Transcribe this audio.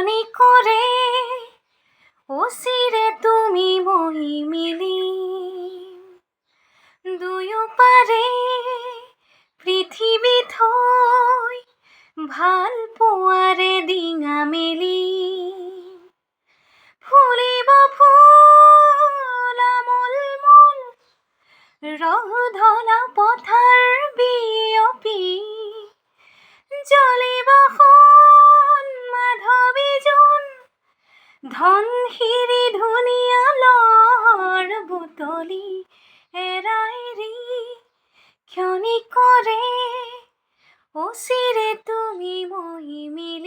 ক্ষণে করে অচিরে তুমি মই মিলি দুয়ো পাৰে পৃথিৱী থৈ ভাল পোৱাৰে ডিঙা মেলি ফুলিব ফুল আমোল মোল ৰহধলা পথাৰ বিয়পি জ্বলিব সোণ মাধৱী জোন ধন সিৰি ধুনীয়ালৰ বুটলি এৰাইৰি ক্ষণে কৰে অচিৰে তুমি মই মিলি।